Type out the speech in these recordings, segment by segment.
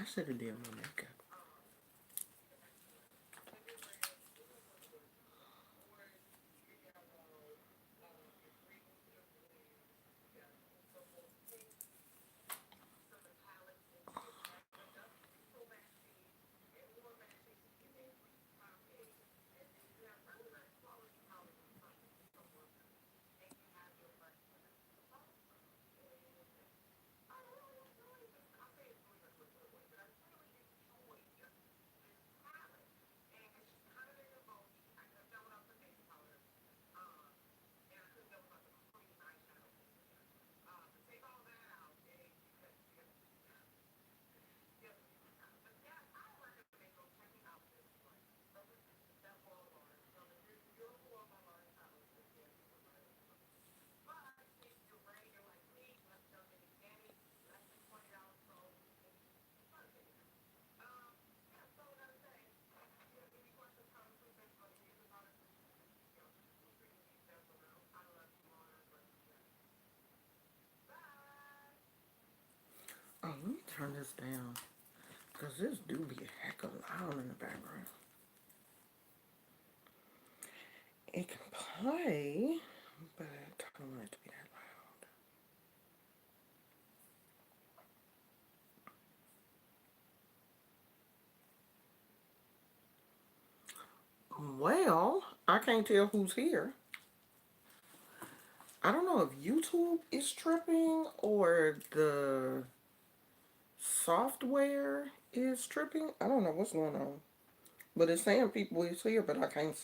I should have did my makeup. Oh, let me turn this down. Because this do be a heck of loud in the background. It can play, but I don't want it to be that loud. Well, I can't tell who's here. I don't know if YouTube is tripping or the software is tripping. I don't know what's going on. But it's saying people is here, but I can't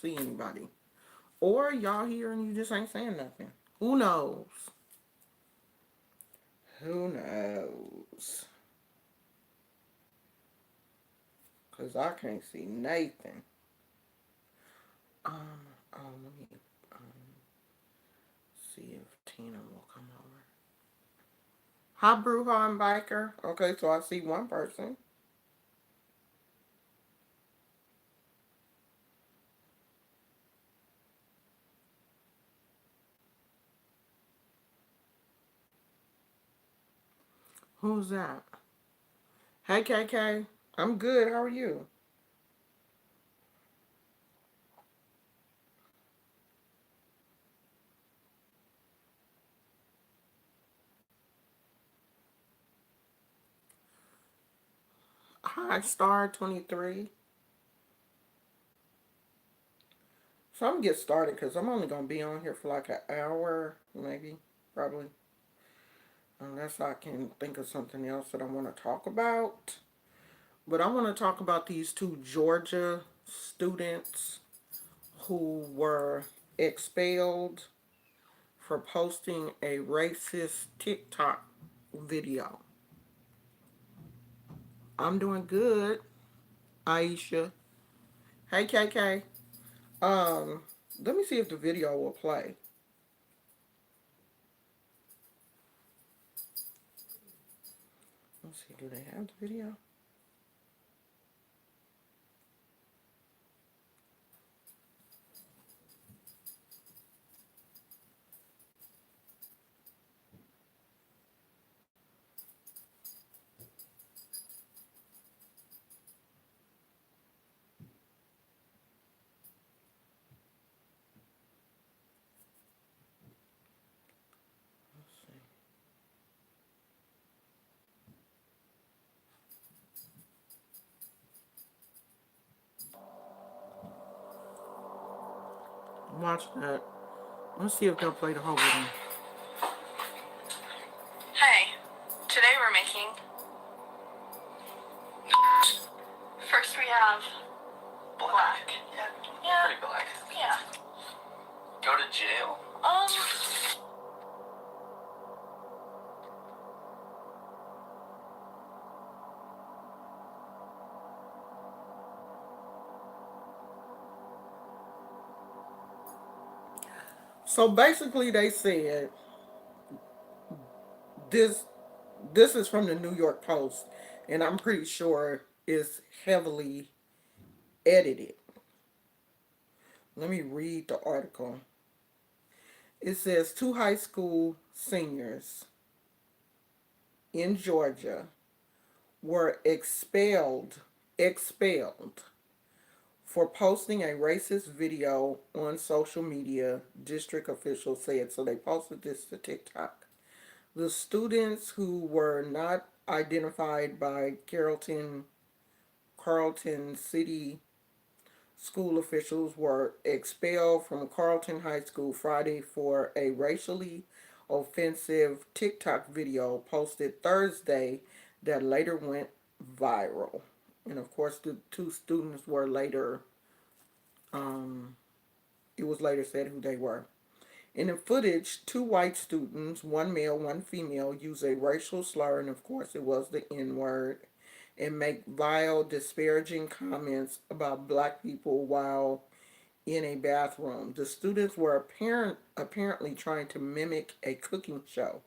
see anybody. Or y'all here and you just ain't saying nothing. Who knows? Who knows? Cause I can't see Nathan. Let me see if Tina will come over. Hi, Bruja and Biker. Okay, so I see one person. Who's that? Hey, KK. I'm good. How are you? Hi, Star 23. So I'm gonna get started because I'm only gonna be on here for like an hour, maybe, probably, unless I can think of something else that I want to talk about. But I want to talk about these two Georgia students who were expelled for posting a racist TikTok video. I'm doing good, Aisha. Hey, KK. Um, Let me see if the video will play. Let's see, do they have the video? Let's see. Watch that. Let's see if they'll play the whole video. Hey, today we're making. First we have black. Yeah. Pretty black. Yeah. Go to jail? So basically, they said this. This is from the New York Post, and I'm pretty sure it's heavily edited. Let me read the article. It says two high school seniors in Georgia were expelled for posting a racist video on social media, district officials said. So they posted this to TikTok. The students who were not identified by Carlton City school officials were expelled from Carlton High School Friday for a racially offensive TikTok video posted Thursday that later went viral. And of course, the two students were later, um, it was later said who they were. In the footage, two white students, one male, one female, use a racial slur, and of course it was the N word, and make vile, disparaging comments about black people while in a bathroom. The students were apparently trying to mimic a cooking show.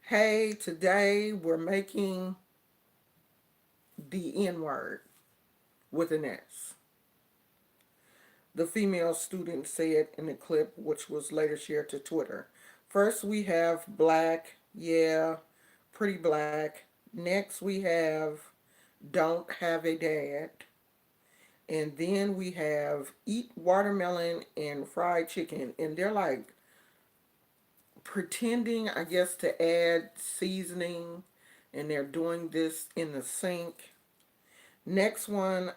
Hey, today we're making the N word with an S. The female student said in the clip, which was later shared to Twitter. First, we have black, yeah, pretty black. Next, we have don't have a dad. And then we have eat watermelon and fried chicken. And they're like pretending, I guess, to add seasoning. And they're doing this in the sink. Next one,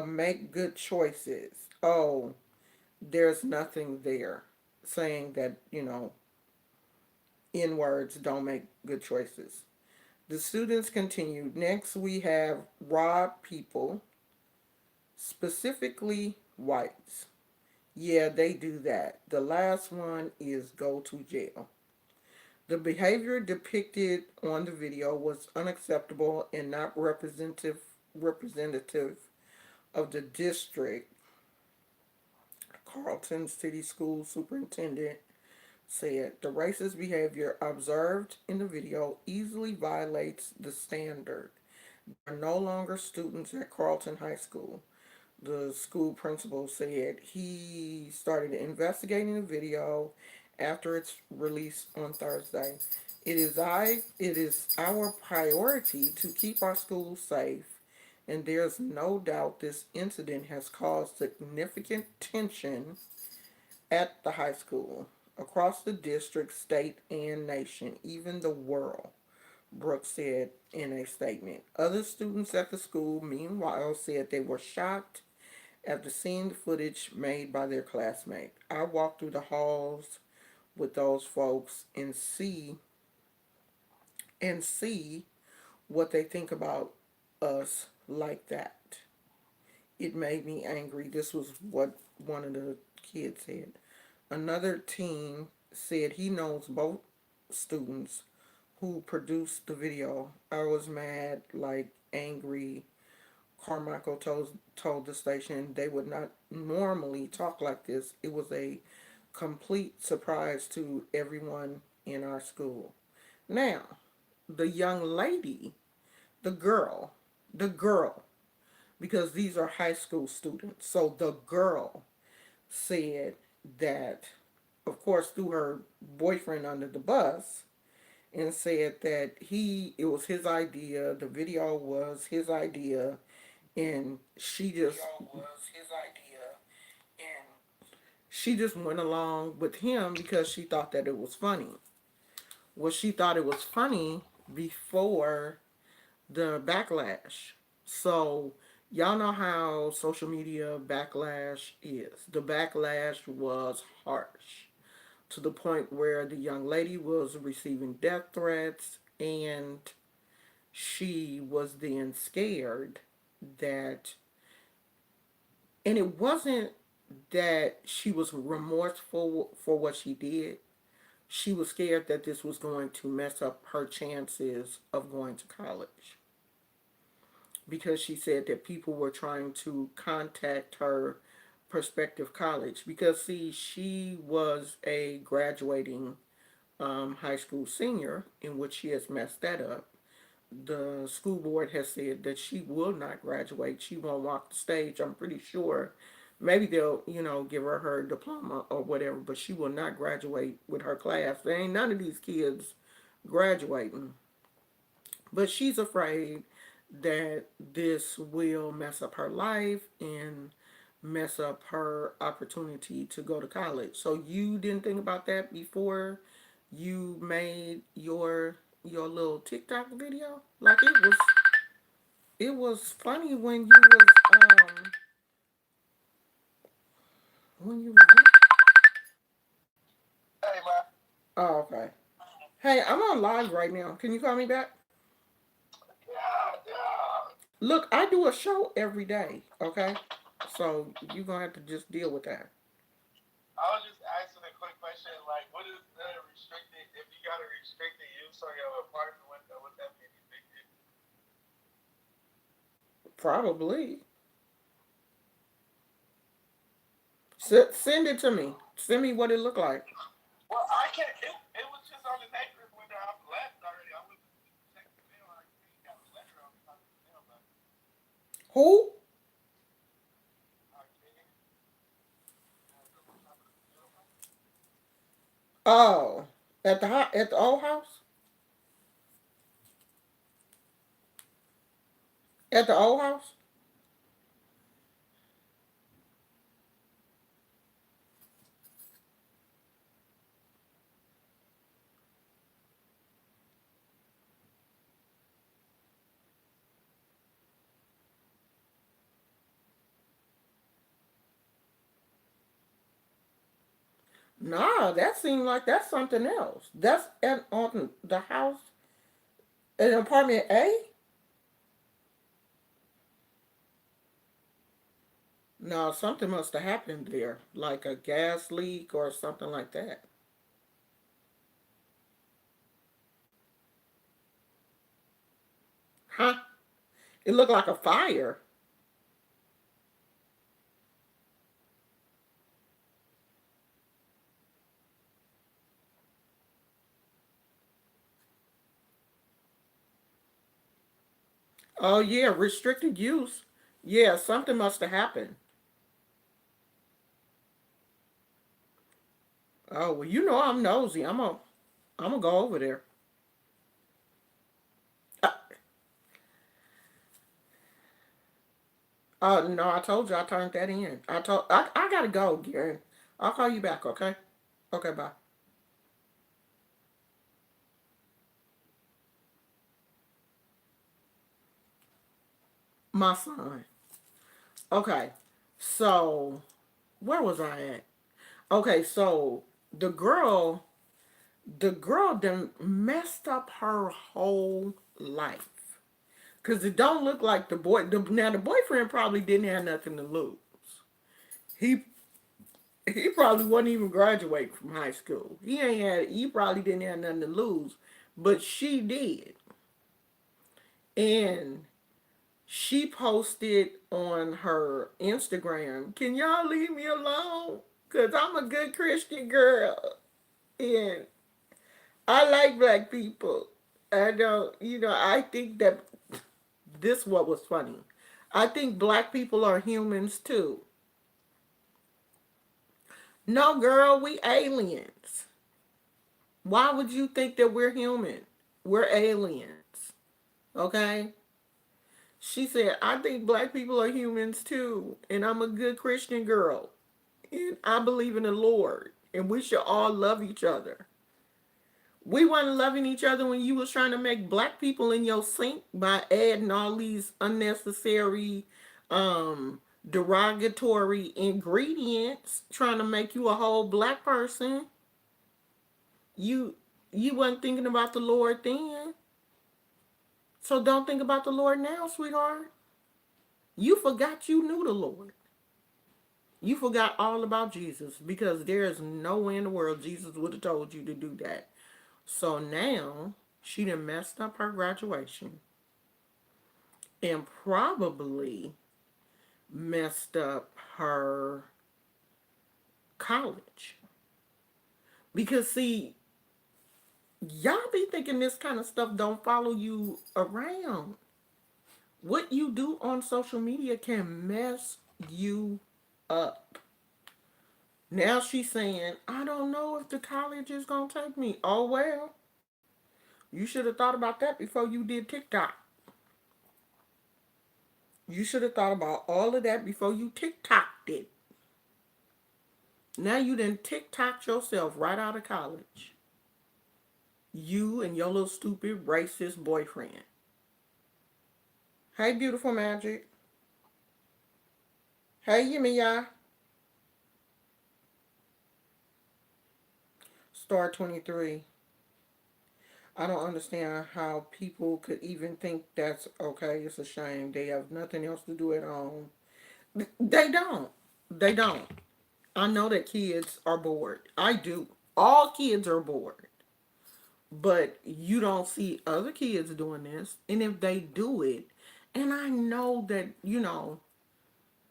make good choices. Oh, there's nothing there saying that, N words don't make good choices. The students continued. Next, we have rob people, specifically whites. Yeah, they do that. The last one is go to jail. The behavior depicted on the video was unacceptable and not representative of the district. Carlton City School Superintendent said the racist behavior observed in the video easily violates the standard. There are no longer students at Carlton High School. The school principal said he started investigating the video after its release on Thursday. It is our priority to keep our schools safe, and there's no doubt this incident has caused significant tension at the high school, across the district, state, and nation, even the world, Brooks said in a statement. Other students at the school, meanwhile, said they were shocked after seeing the footage made by their classmate. I walk through the halls with those folks and see what they think about us like that. It made me angry. This was what one of the kids said. Another teen said he knows both students who produced the video. I was mad, like angry. Carmichael told the station they would not normally talk like this. It was a complete surprise to everyone in our school. Now, the young lady, the girl, the girl, because these are high school students. So the girl said that, of course, threw her boyfriend under the bus and said that it was his idea, the video was his idea, and she just went along with him because she thought that it was funny. Well, she thought it was funny before the backlash. So, y'all know how social media backlash is. The backlash was harsh to the point where the young lady was receiving death threats, and she was then scared that, and it wasn't that she was remorseful for what she did. She was scared that this was going to mess up her chances of going to college, because she said that people were trying to contact her prospective college, because see, she was a graduating high school senior, in which she has messed that up. The school board has said that she will not graduate. She won't walk the stage. I'm pretty sure. Maybe they'll, give her diploma or whatever, but she will not graduate with her class. There ain't none of these kids graduating. But she's afraid that this will mess up her life and mess up her opportunity to go to college. So you didn't think about that before you made your little TikTok video? Like it was funny when you was Hey, man. oh, okay. Hey, I'm on live right now. Can you call me back? Yeah, yeah. Look, I do a show every day, okay? So you're gonna have to just deal with that. I was just asking a quick question. Like, what is the restricted? If you got a restricted use on your apartment window, would that be evicted? Probably. Send it to me. Send me what it looked like. Well, I can't. It was just on the neighbor's window. I've left already. I went to check the mail. I seen got a letter on top of the mailbox. Who? I can't. On the top of the mailbox. Oh, at the old house. At the old house. Nah, that seemed like that's something else. That's at on the house in apartment A. No, something must have happened there, like a gas leak or something like that. Huh? It looked like a fire. Oh yeah, restricted use. Yeah, something must have happened. Oh well, you know I'm nosy. I'm gonna go over there. Uh, no, I told you I turned that in. I gotta go, Gary. I'll call you back. Okay. Okay. Bye. My son. Okay. So where was I at? Okay. So the girl, the girl done messed up her whole life. Cause it don't look like the boy. Now the boyfriend probably didn't have nothing to lose. He he probably wasn't even graduating from high school. He ain't had. He probably didn't have nothing to lose, but she did, and she posted on her Instagram, "Can y'all leave me alone? Cause I'm a good Christian girl, and I like black people. I don't, I think that this what was funny. I think black people are humans too. No, girl, we aliens. Why would you think that we're human? We're aliens. Okay? She said, I think black people are humans too. And I'm a good Christian girl. And I believe in the Lord. And we should all love each other. We weren't loving each other when you was trying to make black people in your sink by adding all these unnecessary, derogatory ingredients, trying to make you a whole black person. You you wasn't thinking about the Lord then. So don't think about the Lord now, sweetheart. You forgot you knew the Lord. You forgot all about Jesus because there is no way in the world Jesus would have told you to do that. So now she done messed up her graduation and probably messed up her college. Because see, y'all be thinking this kind of stuff don't follow you around. What you do on social media can mess you up. Now she's saying, I don't know if the college is going to take me. Oh, well. You should have thought about that before you did TikTok. You should have thought about all of that before you TikToked it. Now you done TikToked yourself right out of college. You and your little stupid racist boyfriend. Hey, beautiful magic. Hey, Yamiya. Star 23. I don't understand how people could even think that's okay. It's a shame. They have nothing else to do at home. They don't. They don't. I know that kids are bored. I do. All kids are bored. But you don't see other kids doing this. And if they do it, and I know that,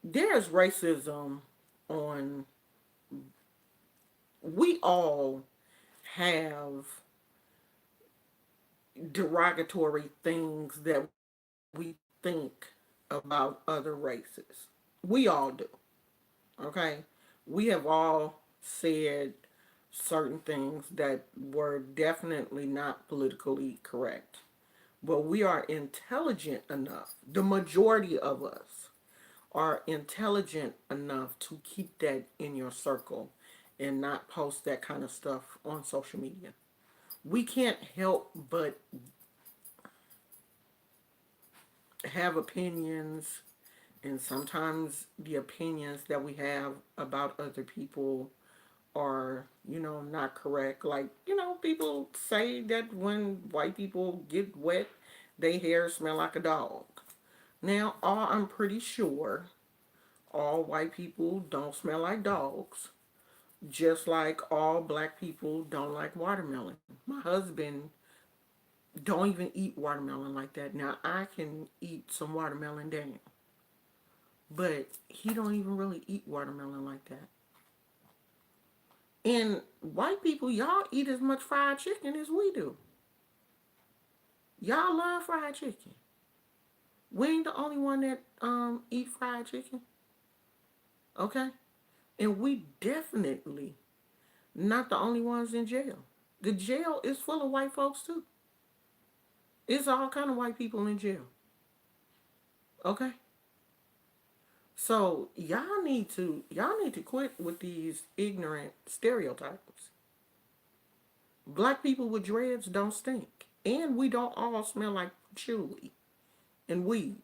there's racism on, we all have derogatory things that we think about other races. We all do. Okay? We have all said certain things that were definitely not politically correct. But we are intelligent enough, the majority of us are intelligent enough to keep that in your circle and not post that kind of stuff on social media. We can't help but have opinions, and sometimes the opinions that we have about other people are, not correct. Like, people say that when white people get wet, their hair smell like a dog. Now, I'm pretty sure all white people don't smell like dogs, just like all black people don't like watermelon. My husband don't even eat watermelon like that. Now, I can eat some watermelon down, but he don't even really eat watermelon like that. And white people, y'all eat as much fried chicken as we do. Y'all love fried chicken. We ain't the only one that eat fried chicken. Okay? And we definitely not the only ones in jail. The jail is full of white folks too. It's all kind of white people in jail. Okay? So y'all need to quit with these ignorant stereotypes. Black people with dreads don't stink. And we don't all smell like chili and weed.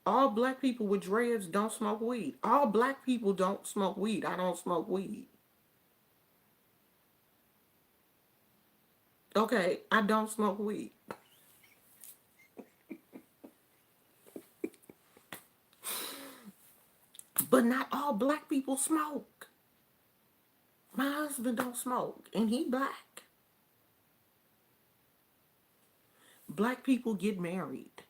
All black people with dreads don't smoke weed. All black people don't smoke weed. I don't smoke weed. Okay, I don't smoke weed. But not all black people smoke. My husband don't smoke, and he black. Black people get married.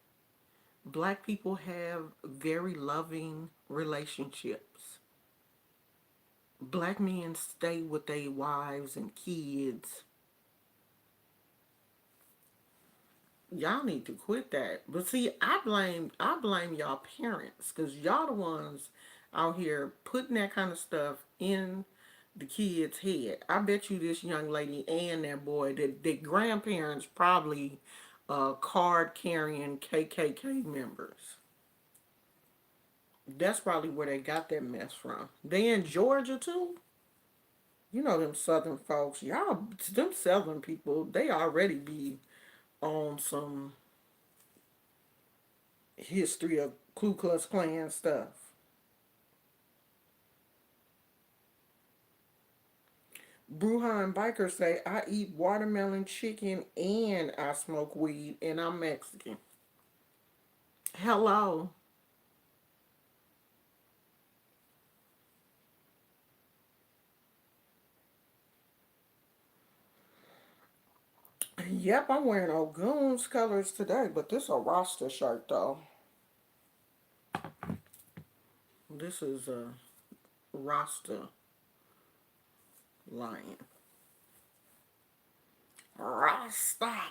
Black people have very loving relationships. Black men stay with their wives and kids. Y'all need to quit that. But see, I blame y'all parents, because y'all the ones out here putting that kind of stuff in the kid's head. I bet you this young lady and that boy, that the grandparents probably card carrying KKK members. That's probably where they got that mess from. They in Georgia too. You know them southern folks. Y'all, them southern people, they already be on some history of Ku Klux Klan stuff. Bruhan bikers say, I eat watermelon chicken and I smoke weed and I'm Mexican. Hello. Yep, I'm wearing Ogun's colors today, but this is a Rasta shirt though. This is a Rasta lion. Rastafari.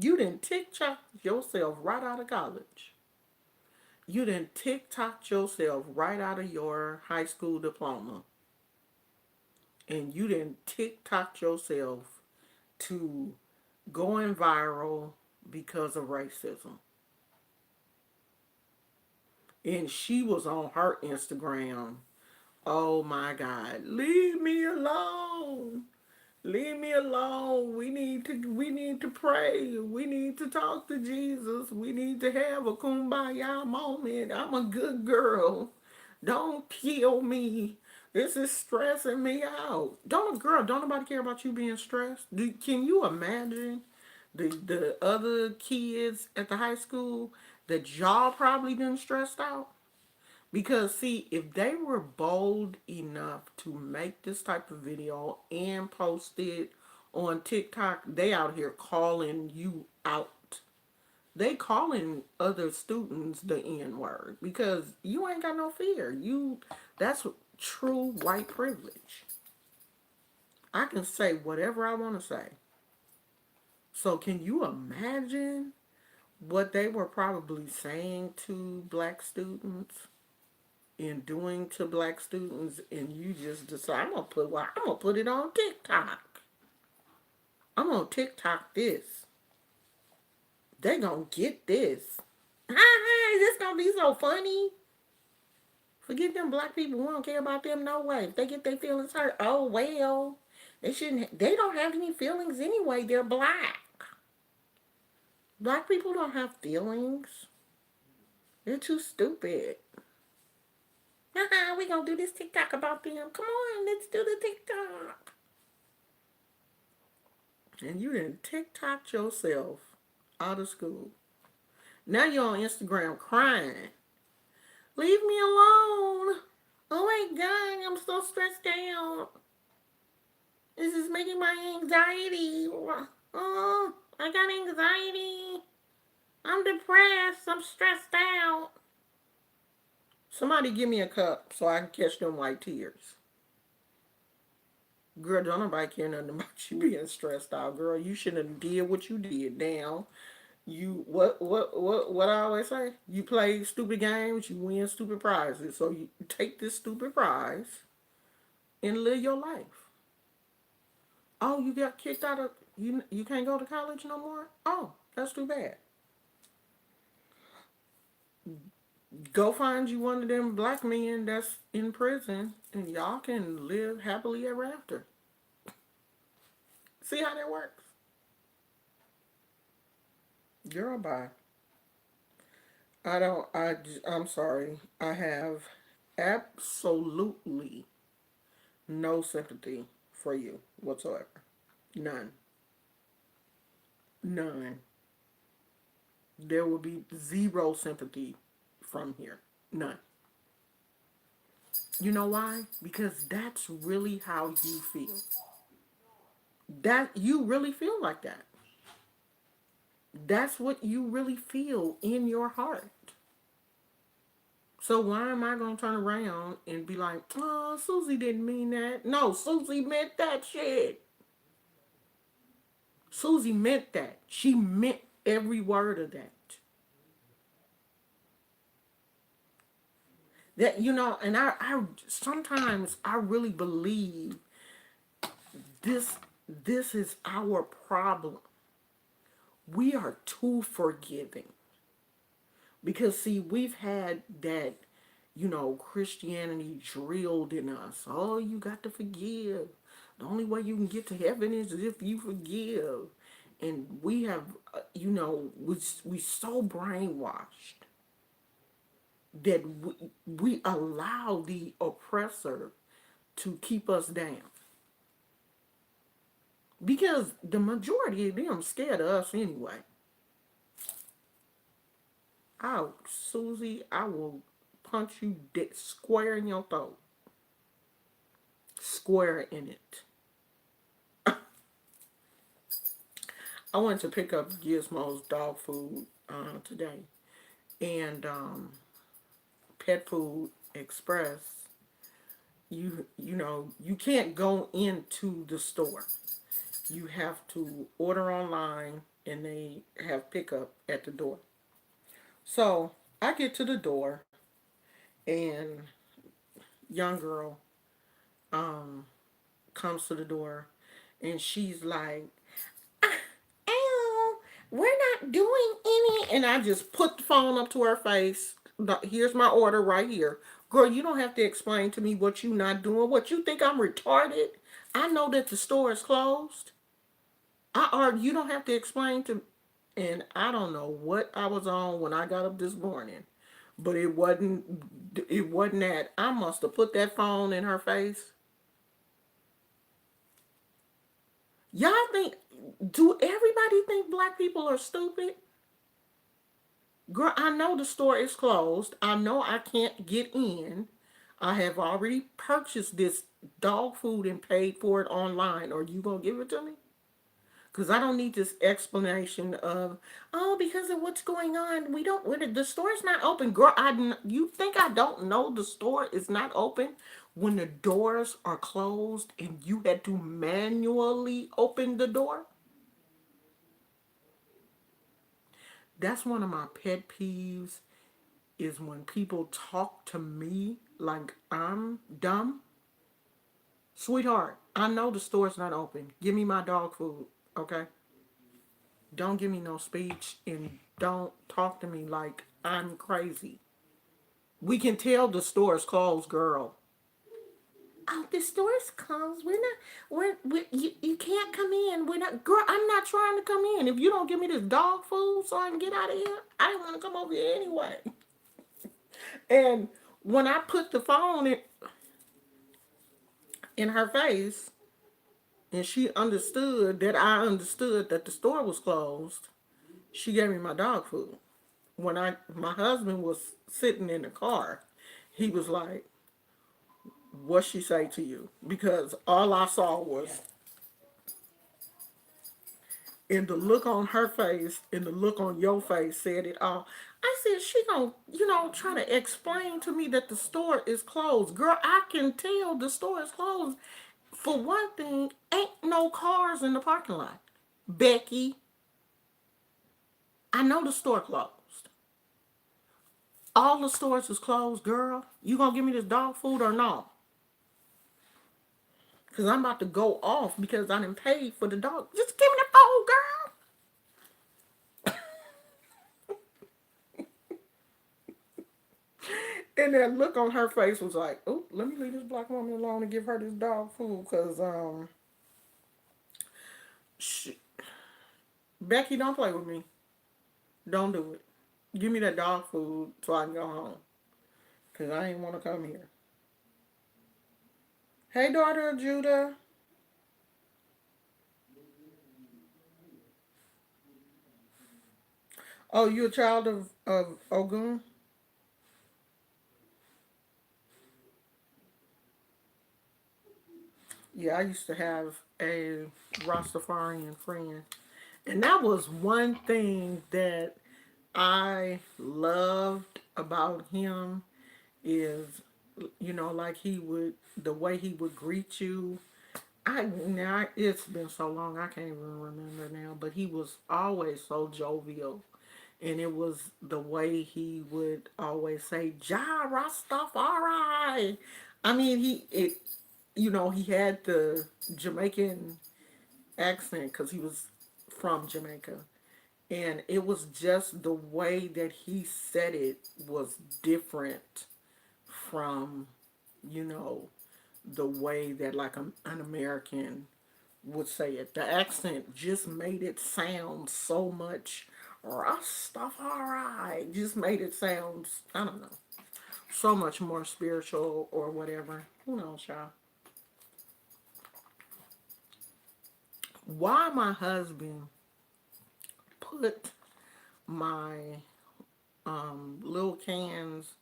You didn't TikTok yourself right out of college. You done TikTok yourself right out of your high school diploma. And you done TikTok yourself to going viral because of racism. And she was on her Instagram. Oh my God, leave me alone. Leave me alone. We need to pray. We need to talk to Jesus. We need to have a kumbaya moment. I'm a good girl. Don't kill me. This is stressing me out. Don't nobody care about you being stressed. Can you imagine the other kids at the high school that y'all probably been stressed out? Because see, if they were bold enough to make this type of video and post it on TikTok, they out here calling you out. They calling other students the N word because you ain't got no fear. That's true white privilege. I can say whatever I want to say. So can you imagine what they were probably saying to black students? In doing to black students, and you just decide I'm gonna put it on TikTok. I'm gonna TikTok this. They gonna get this. This gonna be so funny. Forget them black people. We don't care about them no way. If they get their feelings hurt, oh well. They shouldn't. They don't have any feelings anyway. They're black. Black people don't have feelings. They're too stupid. We gonna do this TikTok about them. Come on, let's do the TikTok. And you didn't TikTok yourself out of school. Now you're on Instagram crying. Leave me alone. Oh my God, I'm so stressed out. This is making my anxiety. Oh, I got anxiety. I'm depressed. I'm stressed out. Somebody give me a cup so I can catch them white tears. Girl, don't nobody care nothing about you being stressed out, girl. You shouldn't have did what you did. Now, what I always say? You play stupid games, you win stupid prizes. So you take this stupid prize and live your life. Oh, you got kicked out of you can't go to college no more? Oh, that's too bad. Go find you one of them black men that's in prison and y'all can live happily ever after. See how that works? Girl, bye. I'm sorry. I have absolutely no sympathy for you whatsoever. None. None. There will be zero sympathy from here. None. You know why? Because that's really how you feel. That you really feel like that. That's what you really feel in your heart. So why am I going to turn around and be like, oh, Susie didn't mean that? No, Susie meant that shit. Susie meant that. She meant every word of that. That, and I sometimes I really believe this is our problem. We are too forgiving. Because see, we've had that, Christianity drilled in us. Oh, you got to forgive. The only way you can get to heaven is if you forgive. And we have, we so brainwashed that we allow the oppressor to keep us down. Because the majority of them scared of us anyway. Oh, Susie, I will punch you dead square in your throat. Square in it. I went to pick up Gizmo's dog food today. And Pet Food Express, you can't go into the store. You have to order online and they have pickup at the door. So I get to the door, and young girl um comes to the door, and she's like, "Ow, we're not doing any." And I just put the phone up to her face. Here's my order right here. Girl, you don't have to explain to me what you not doing. What, you think I'm retarded? I know that the store is closed. You don't have to explain to. And I don't know what I was on when I got up this morning, but it wasn't that. I must have put that phone in her face. Y'all think, do everybody think black people are stupid? Girl, I know the store is closed. I know I can't get in. I have already purchased this dog food and paid for it online. Are you going to give it to me? Because I don't need this explanation of, oh, because of what's going on. The store's not open. Girl, you think I don't know the store is not open when the doors are closed and you had to manually open the door? That's one of my pet peeves, is when people talk to me like I'm dumb. Sweetheart, I know the store's not open. Give me my dog food, okay? Don't give me no speech, and don't talk to me like I'm crazy. We can tell the store is closed, girl. Oh, the store is closed. You can't come in. We're not, girl, I'm not trying to come in. If you don't give me this dog food so I can get out of here, I don't want to come over here anyway. And when I put the phone in her face, and she understood that I understood that the store was closed, she gave me my dog food. When my husband was sitting in the car, he was like, "What she say to you?" Because all I saw was, and the look on her face and the look on your face said it all. I said, she gonna, try to explain to me that the store is closed. Girl, I can tell the store is closed. For one thing, ain't no cars in the parking lot. Becky, I know the store closed. All the stores is closed, girl. You gonna give me this dog food or no? Because I'm about to go off because I didn't pay for the dog. Just give me the phone, girl. And that look on her face was like, oh, let me leave this black woman alone and give her this dog food. Because, she, Becky, don't play with me. Don't do it. Give me that dog food so I can go home. Because I ain't want to come here. Hey, daughter of Judah. Oh, you a child of Ogun? Yeah, I used to have a Rastafarian friend. And that was one thing that I loved about him is, like the way he would greet you. It's been so long I can't even remember now, but he was always so jovial, and it was the way he would always say "Ja Rastafari." I mean, he had the Jamaican accent because he was from Jamaica, and it was just the way that he said it was different from, you know, the way that like an American would say it. The accent just made it sound so much Rastafari. Just made it sound, I don't know, so much more spiritual or whatever. Who knows, y'all? Why my husband put my little cans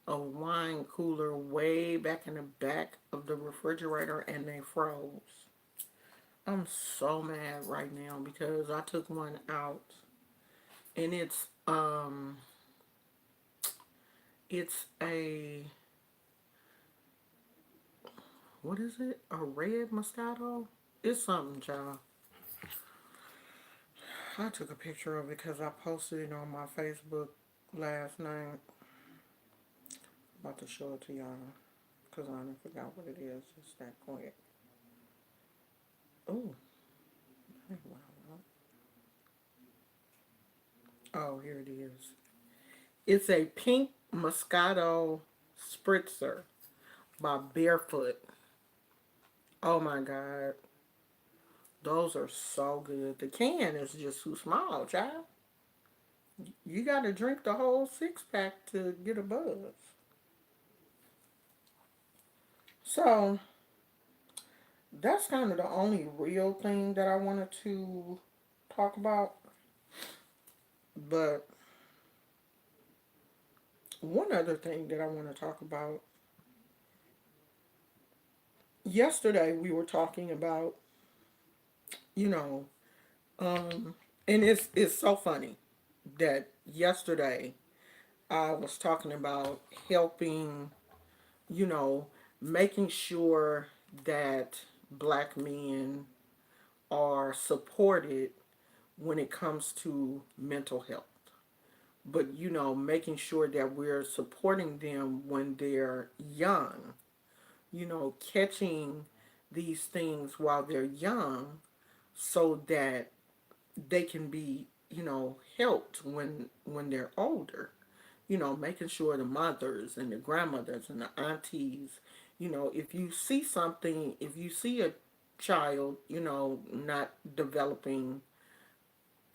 of wine cooler way back in the back of the refrigerator and they froze. I'm so mad right now because I took one out and it's a, what is it? A red Moscato? It's something, child. I took a picture of it because I posted it on my Facebook last night. About to show it to y'all because I done forgot what it is. It's that quick. Oh, wow. Oh, here it is. It's a pink Moscato spritzer by Barefoot. Oh my god. Those are so good. The can is just too small, child. You gotta drink the whole 6 pack to get a buzz. So, that's kind of the only real thing that I wanted to talk about. But one other thing that I want to talk about. Yesterday we were talking about, you know, and it's so funny that yesterday I was talking about helping, you know, making sure that black men are supported when it comes to mental health. But, making sure that we're supporting them when they're young, catching these things while they're young so that they can be, helped when they're older. Making sure the mothers and the grandmothers and the aunties, if you see something, if you see a child, not developing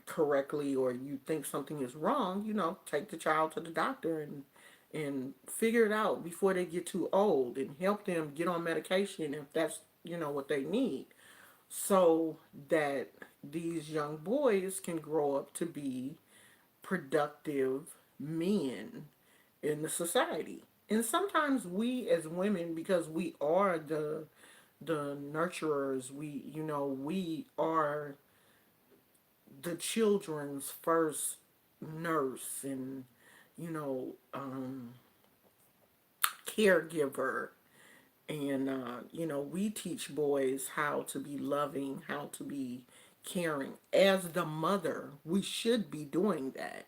correctly, or you think something is wrong, take the child to the doctor and figure it out before they get too old, and help them get on medication if that's what they need, so that these young boys can grow up to be productive men in the society. And sometimes we as women, because we are the nurturers, we are the children's first nurse and you know um, caregiver, and we teach boys how to be loving, how to be caring. As the mother, we should be doing that.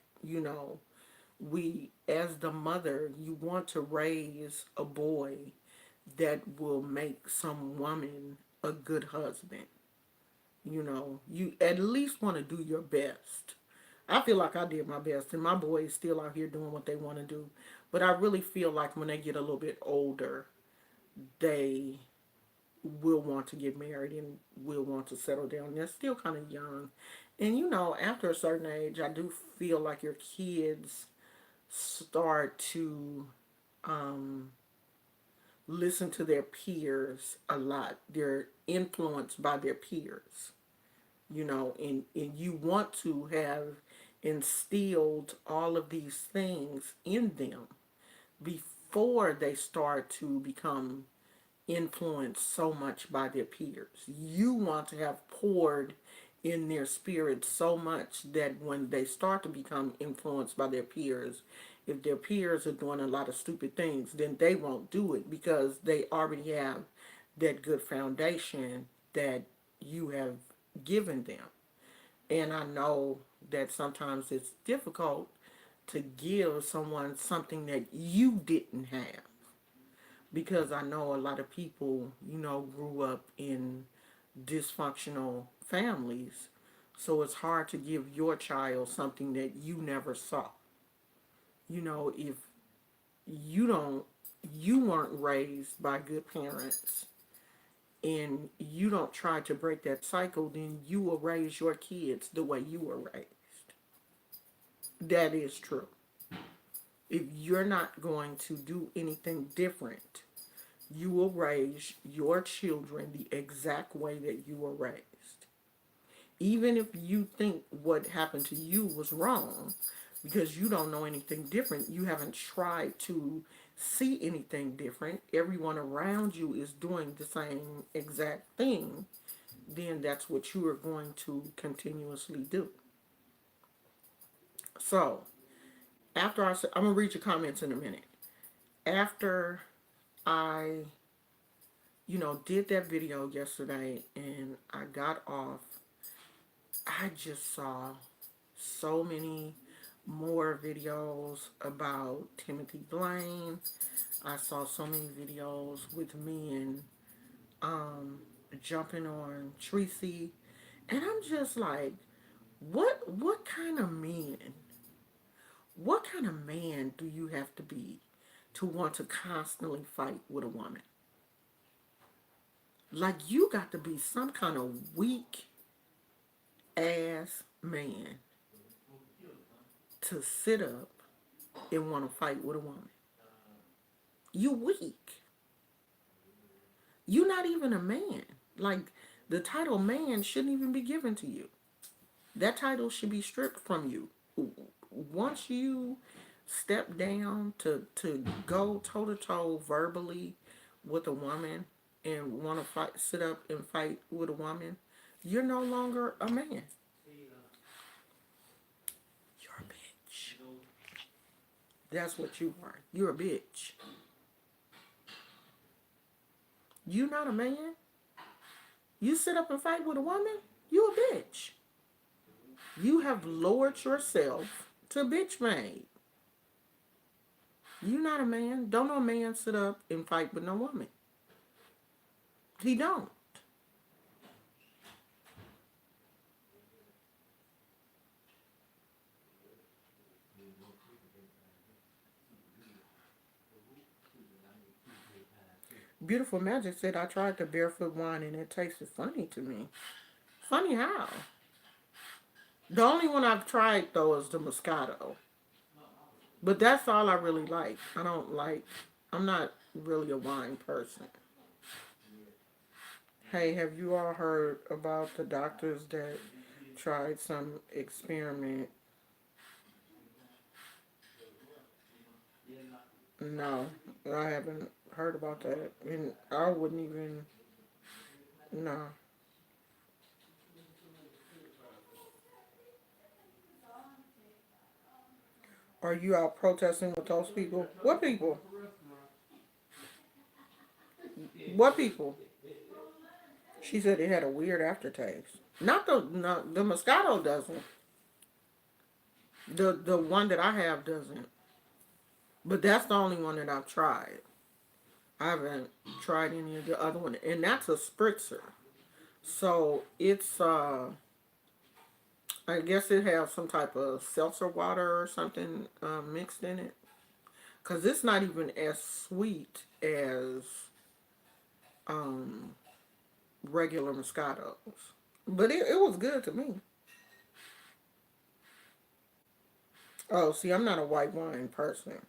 We, as the mother, you want to raise a boy that will make some woman a good husband. You at least want to do your best. I feel like I did my best, and my boys still out here doing what they want to do. But I really feel like when they get a little bit older, they will want to get married and will want to settle down. They're still kind of young. And after a certain age, I do feel like your kids start to um, listen to their peers a lot. They're influenced by their peers, and you want to have instilled all of these things in them before they start to become influenced so much by their peers. You want to have poured in their spirit so much that when they start to become influenced by their peers, if their peers are doing a lot of stupid things, then they won't do it because they already have that good foundation that you have given them. And I know that sometimes it's difficult to give someone something that you didn't have, because I know a lot of people, grew up in dysfunctional families. So it's hard to give your child something that you never saw. If you don't, you weren't raised by good parents, and you don't try to break that cycle, then you will raise your kids the way you were raised. That is true. If you're not going to do anything different, you will raise your children the exact way that you were raised. Even if you think what happened to you was wrong, because you don't know anything different, you haven't tried to see anything different, everyone around you is doing the same exact thing, then that's what you are going to continuously do. So, I'm going to read your comments in a minute. After I, did that video yesterday and I got off, I just saw so many more videos about Timothy Blaine. I saw so many videos with men um, jumping on Tracy, and I'm just like, what kind of men, what kind of man do you have to be to want to constantly fight with a woman? Like you got to be some kind of weak ass man to sit up and want to fight with a woman. You weak. You're not even a man. Like the title man shouldn't even be given to you. That title should be stripped from you. Once you step down to go toe to toe verbally with a woman and want to fight, sit up and fight with a woman, you're no longer a man. You're a bitch. That's what you are. You're a bitch. You not a man. You sit up and fight with a woman. You a bitch. You have lowered yourself to bitch made. You not a man. Don't no man sit up and fight with no woman. He don't. Beautiful Magic said I tried the barefoot wine and it tasted funny to me. Funny how? The only one I've tried though is the Moscato. But that's all I really like. I don't like, I'm not really a wine person. Hey, have you all heard about the doctors that tried some experiment? No, I haven't heard about that. And I wouldn't even, no. Are you out protesting with those people? What people? What people? She said it had a weird aftertaste. Not the no, the Moscato doesn't. The one that I have doesn't. But that's the only one that I've tried. I haven't tried any of the other one, and that's a spritzer. So it's I guess it has some type of seltzer water or something mixed in it. Cause it's not even as sweet as um regular Moscatos. But it was good to me. Oh, see, I'm not a white wine person.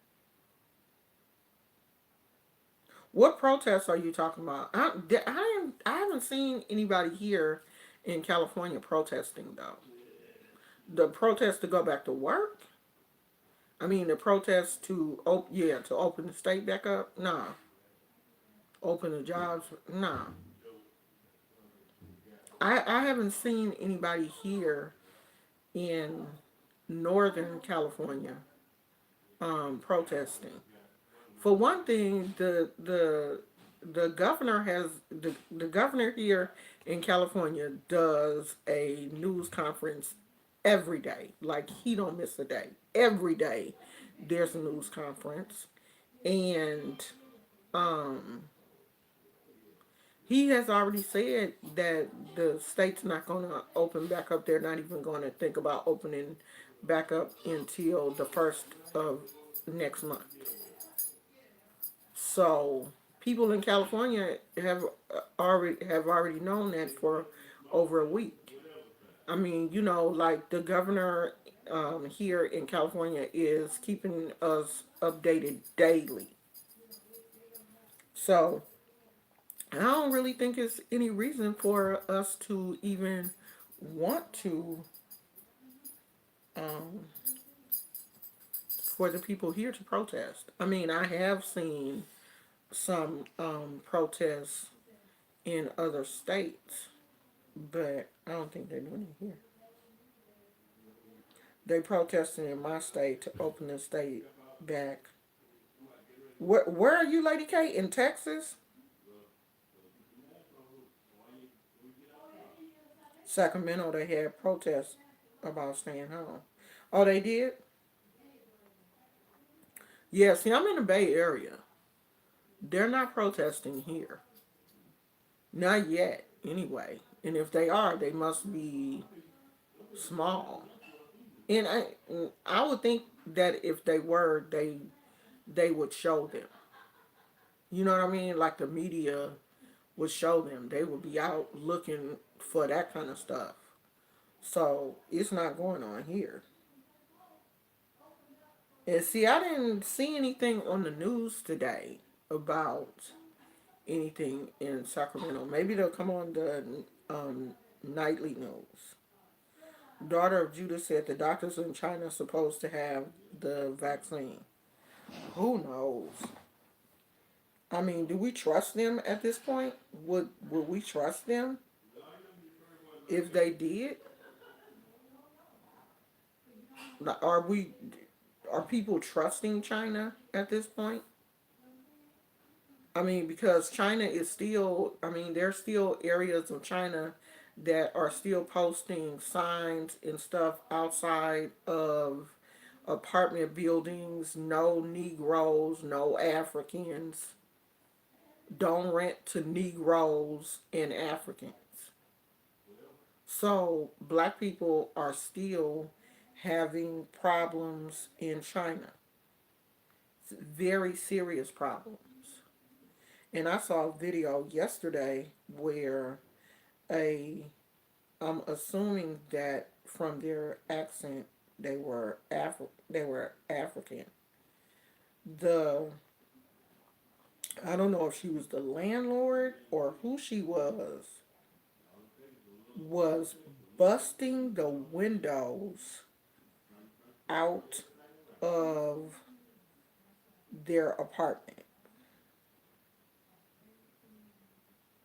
What protests are you talking about? I haven't seen anybody here in California protesting though. The protest to go back to work. I mean, the protest to to open the state back up. Nah, open the jobs. Nah, I haven't seen anybody here in Northern California protesting. For one thing, the governor has the governor here in California does a news conference every day. Like he don't miss a day. Every day there's a news conference, and um, he has already said that the state's not going to open back up. They're not even going to think about opening back up until the first of next month. So people in California have already known that for over a week. I mean, like the governor here in California is keeping us updated daily. So I don't really think it's any reason for us to even want to um, for the people here to protest. I mean, I have seen some protests in other states, but I don't think they're doing it here. They protesting in my state to open the state back. Where are you, Lady K? In Texas? Sacramento, they had protests about staying home. Oh, they did? Yeah, see, I'm in the Bay Area. They're not protesting here. Not yet, anyway. And if they are, they must be small. And I would think that if they were, they would show them. You know what I mean? Like the media would show them. They would be out looking for that kind of stuff. So it's not going on here. And see, I didn't see anything on the news today about anything in Sacramento. Maybe they'll come on the nightly news. Daughter of Judah said the doctors in China are supposed to have the vaccine. Who knows? I mean, do we trust them at this point? Would we trust them if they did? Like, are people trusting China at this point? I mean, because China is still, I mean, there's still areas of China that are still posting signs and stuff outside of apartment buildings: no Negroes, no Africans, don't rent to Negroes and Africans. So black people are still having problems in China. Very serious problems. And I saw a video yesterday where a I'm assuming that from their accent they were African. The I don't know if she was the landlord or who she was busting the windows out of their apartment.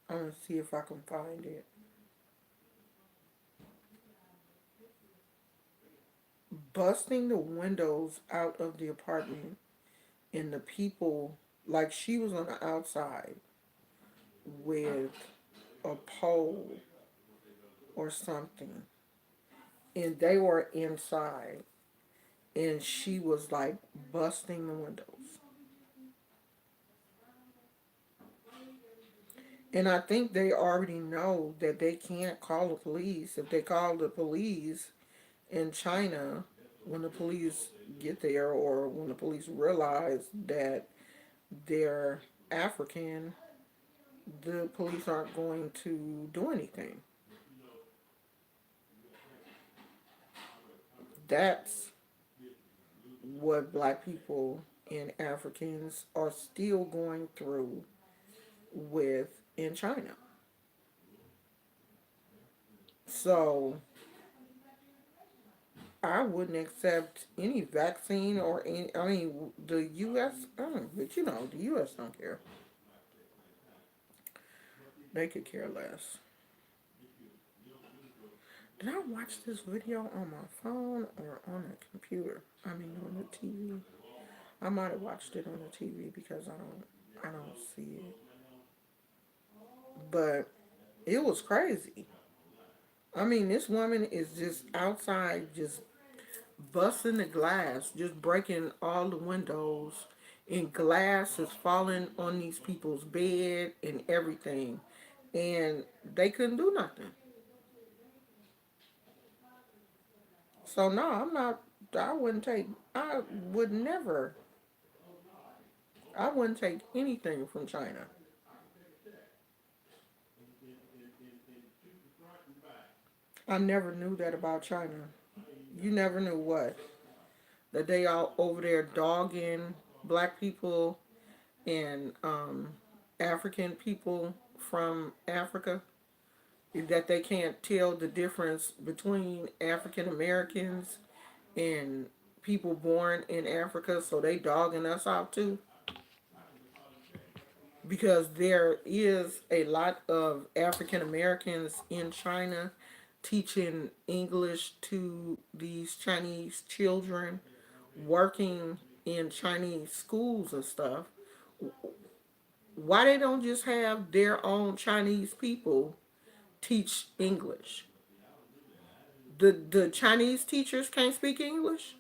I'm gonna see if I can find it. Busting the windows out of the apartment, and the people, like, she was on the outside with a pole or something, and they were inside, and she was like busting the windows. And I think they already know that they can't call the police. If they call the police in China, when the police get there or when the police realize that they're African, the police aren't going to do anything. That's what black people and Africans are still going through with in China. So I wouldn't accept any vaccine or any. I mean, the U.S. But you know, the U.S. don't care. They could care less. Did I watch this video on my phone or on a computer? I mean, on the TV. I might have watched it on the TV because I don't see it. But it was crazy. I mean, this woman is just outside, just busting the glass, just breaking all the windows, and glass is falling on these people's bed and everything, and they couldn't do nothing. So no, I'm not. I wouldn't take. I would never. I wouldn't take anything from China. I never knew that about China. You never knew what? That they all over there dogging black people and African people from Africa. That they can't tell the difference between African Americans and people born in Africa, so they dogging us out too. Because there is a lot of African Americans in China teaching English to these Chinese children, working in Chinese schools and stuff. Why they don't just have their own Chinese people teach English? The Chinese teachers can't speak English.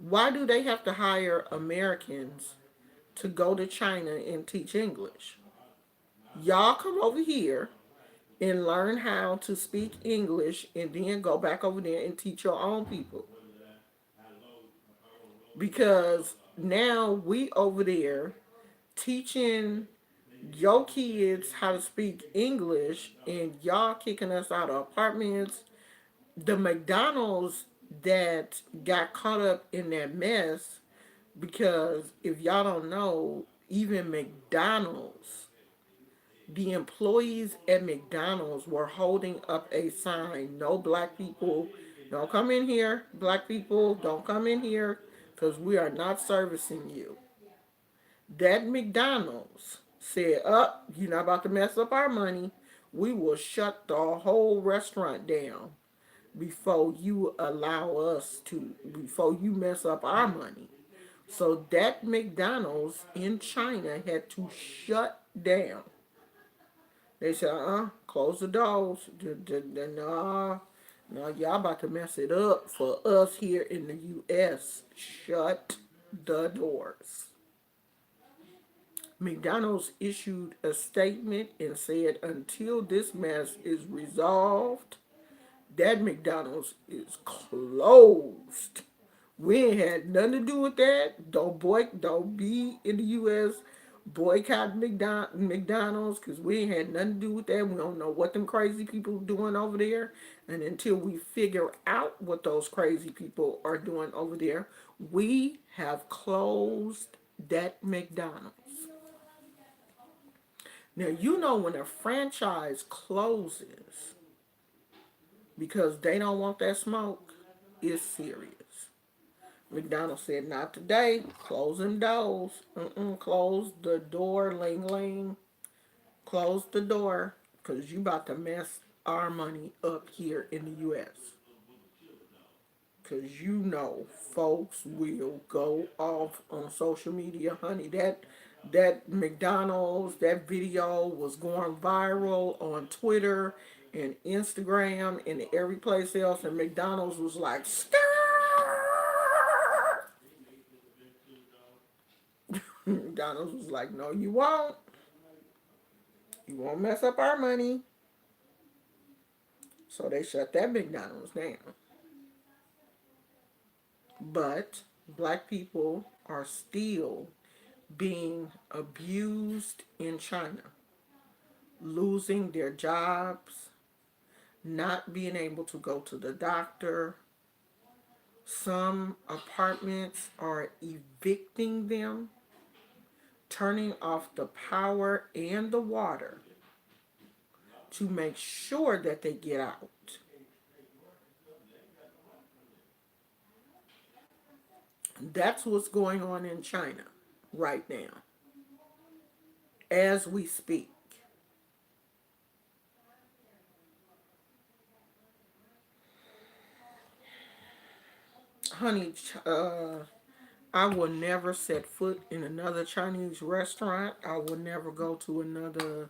Why do they have to hire Americans to go to China and teach English? Y'all come over here and learn how to speak English and then go back over there and teach your own people. Because now we over there teaching your kids how to speak English and y'all kicking us out of apartments. The McDonald's that got caught up in that mess, because if y'all don't know, even McDonald's, the employees at McDonald's were holding up a sign: no black people, don't come in here. Black people, don't come in here because we are not servicing you. That McDonald's said, up, you're not about to mess up our money. We will shut the whole restaurant down before you allow us to, before you mess up our money. So that McDonald's in China had to shut down. They said, close the doors. No, no, y'all about to mess it up for us here in the U.S. Shut the doors. McDonald's issued a statement and said until this mess is resolved, that McDonald's is closed. We ain't had nothing to do with that. Don't be in the U.S. boycott McDonald's because we ain't had nothing to do with that. We don't know what them crazy people doing over there. And until we figure out what those crazy people are doing over there, we have closed that McDonald's. Now, you know when a franchise closes because they don't want that smoke, it's serious. McDonald's said, not today. Close them doors. Close the door, ling ling. Close the door, because you about to mess our money up here in the U.S. Because you know folks will go off on social media, honey. That McDonald's, that video was going viral on Twitter and Instagram and every place else, and McDonald's was like, stir. McDonald's was like, no, you won't. You won't mess up our money. So they shut that McDonald's down. But black people are still being abused in China, losing their jobs, not being able to go to the doctor. Some apartments are evicting them, turning off the power and the water to make sure that they get out. That's what's going on in China right now, as we speak. Honey, I will never set foot in another Chinese restaurant. I will never go to another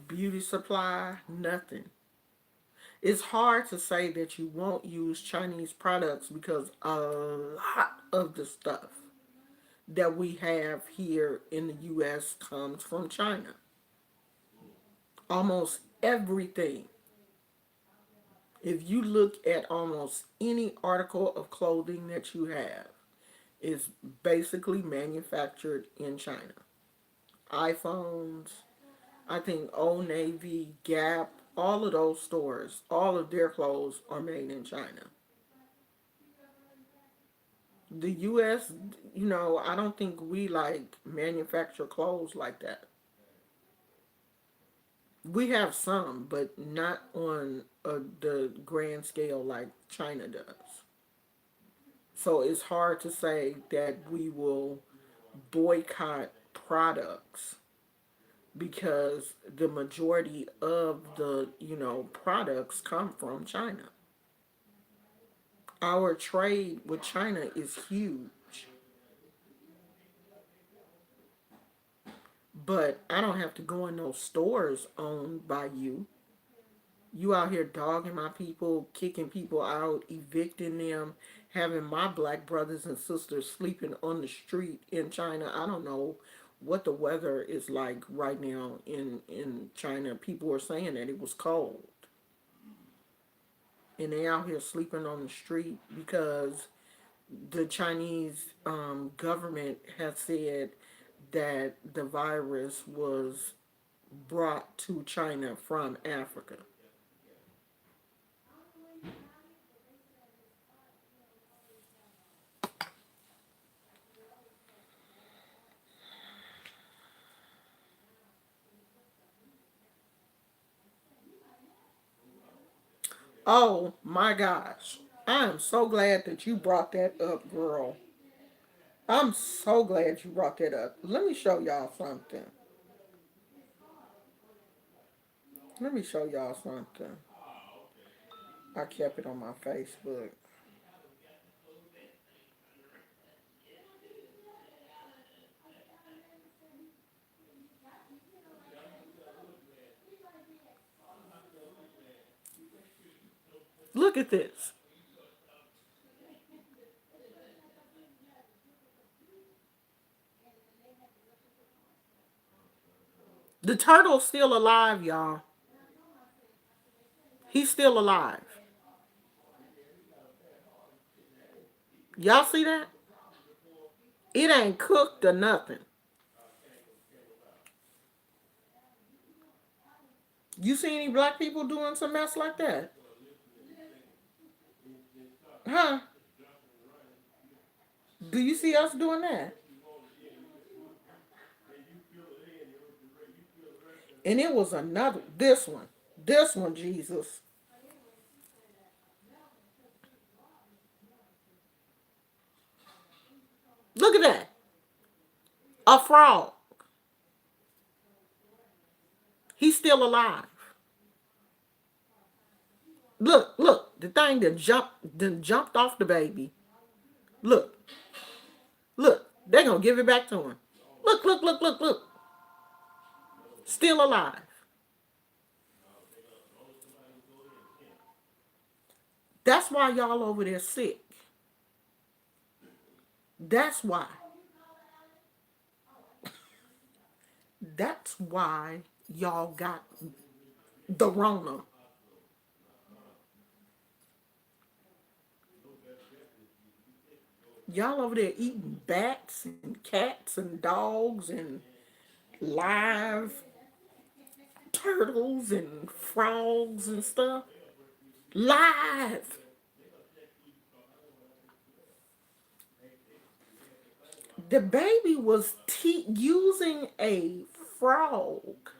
beauty supply, nothing. It's hard to say that you won't use Chinese products because a lot of the stuff that we have here in the U.S. comes from China. Almost everything. If you look at almost any article of clothing that you have, is basically manufactured in China. iPhones, I think Old Navy, Gap, all of those stores, all of their clothes are made in China. The U.S., I don't think we like manufacture clothes like that. We have some, but not on the grand scale like China does. So it's hard to say that we will boycott products because the majority of the, products come from China. Our trade with China is huge. But I don't have to go in those stores owned by you. You out here dogging my people, kicking people out, evicting them, having my black brothers and sisters sleeping on the street in China. I don't know what the weather is like right now in China. People are saying that it was cold. And they out here sleeping on the street because the Chinese government has said that the virus was brought to China from Africa. Oh my gosh. I am so glad that you brought that up, girl. I'm so glad you brought that up. Let me show y'all something. Let me show y'all something. I kept it on my Facebook. Look at this. The turtle's still alive, y'all. He's still alive. Y'all see that? It ain't cooked or nothing. You see any black people doing some mess like that? Huh? Do you see us doing that? And it was another, this one. This one, Jesus. Look at that. A frog. He's still alive. Look, look. The thing that jumped off the baby. Look, look. They're going to give it back to him. Look, look, look, look, look. Still alive. That's why y'all over there sick. That's why. That's why y'all got the Rona. Y'all over there eating bats and cats and dogs and live turtles and frogs and stuff. Live. The baby was using a frog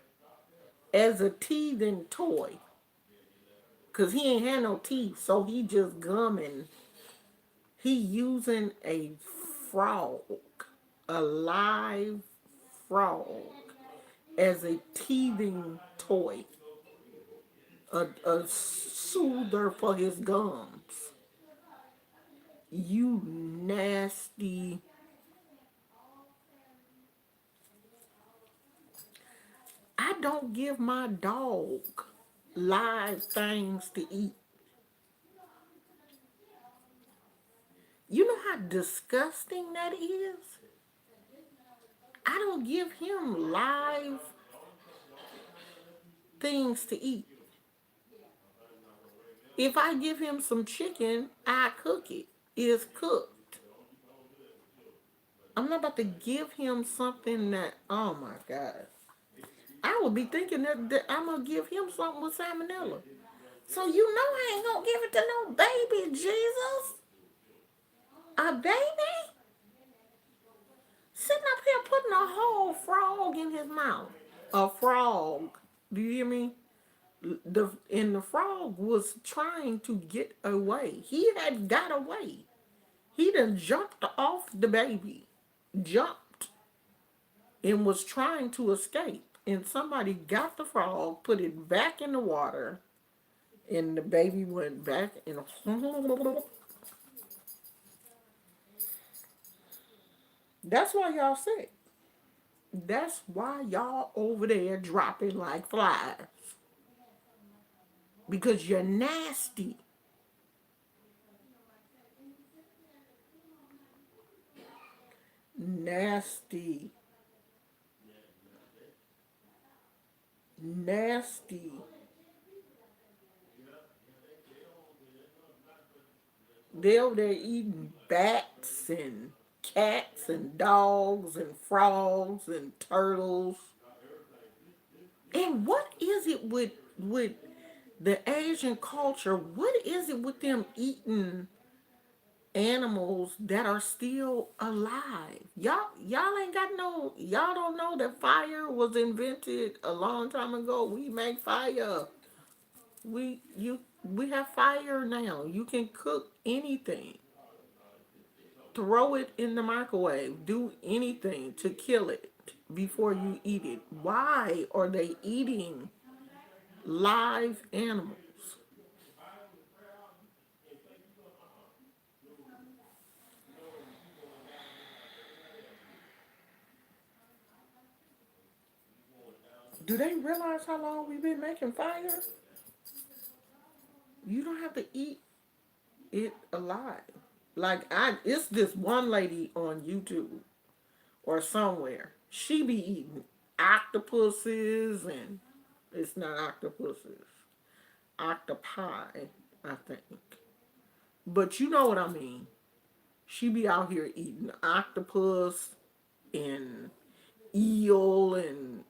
as a teething toy. Because he ain't had no teeth, so he just gumming. He using a frog, a live frog, as a teething toy, a soother for his gums. You nasty. I don't give my dog live things to eat. You know how disgusting that is? I don't give him live things to eat. If I give him some chicken, I cook it. It is cooked. I'm not about to give him something that, oh my God. I would be thinking that I'm going to give him something with salmonella. So you know I ain't going to give it to no baby, Jesus. A baby? Sitting up here putting a whole frog in his mouth. A frog. Do you hear me? And the frog was trying to get away. He had got away. He done jumped off the baby. Jumped. And was trying to escape. And somebody got the frog, put it back in the water, and the baby went back and that's why y'all sick. That's why y'all over there dropping like flies. Because you're nasty. Nasty. Nasty. They over there eating bats and cats and dogs and frogs and turtles. And what is it with the Asian culture? What is it with them eating animals that are still alive? Y'all ain't got no, y'all don't know that fire was invented a long time ago. We make fire. We have fire now. You can cook anything. Throw it in the microwave. Do anything to kill it before you eat it. Why are they eating live animals? Do they realize how long we've been making fire? You don't have to eat it alive. It's this one lady on YouTube or somewhere. She be eating octopuses and it's not octopuses, octopi, I think. But you know what I mean. She be out here eating octopus and eel and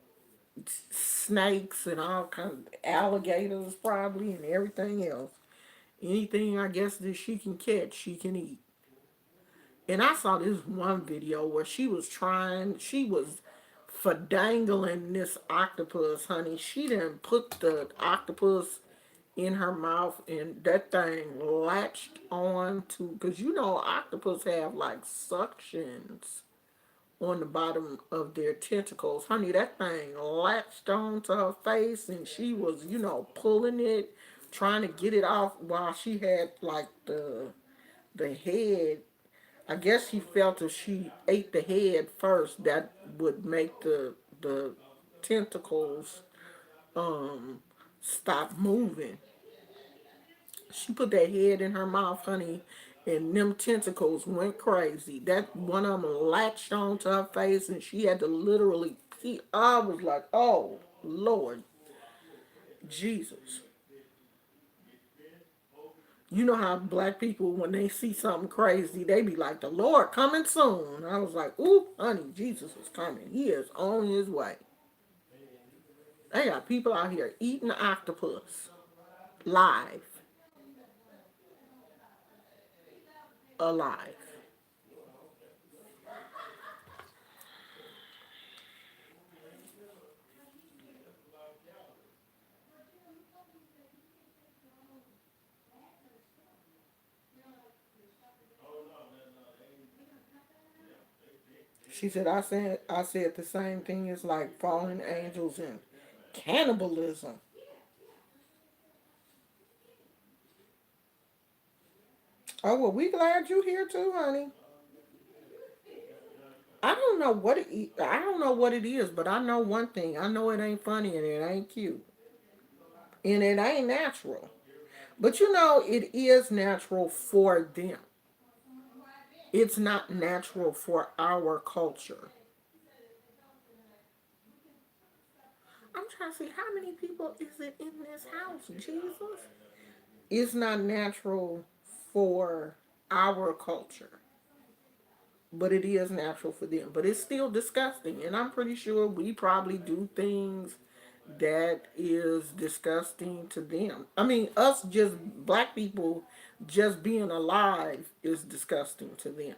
snakes and all kinds of alligators probably and everything else. Anything I guess that she can catch, she can eat. And I saw this one video where she was fadangling this octopus, honey. She didn't put the octopus in her mouth and that thing latched on to, because you know octopus have like suctions on the bottom of their tentacles. Honey, that thing latched onto her face and she was, pulling it, trying to get it off while she had like the head. I guess she felt if she ate the head first, that would make the tentacles um stop moving. She put that head in her mouth, honey, and them tentacles went crazy. That one of them latched onto her face, and she had to literally. I was like, oh Lord, Jesus. You know how black people, when they see something crazy, they be like, the Lord coming soon. I was like, ooh, honey, Jesus is coming. He is on his way. They got people out here eating octopus live, alive. She said, I said the same thing as like fallen angels and cannibalism. Oh, well, we glad you here too, honey. I don't know what it is, but I know one thing. I know it ain't funny and it ain't cute. And it ain't natural. But it is natural for them. It's not natural for our culture. I'm trying to see how many people is it in this house, Jesus? It's not natural for our culture, but it is natural for them. But it's still disgusting, and I'm pretty sure we probably do things that is disgusting to them. I mean, us just black people just being alive is disgusting to them.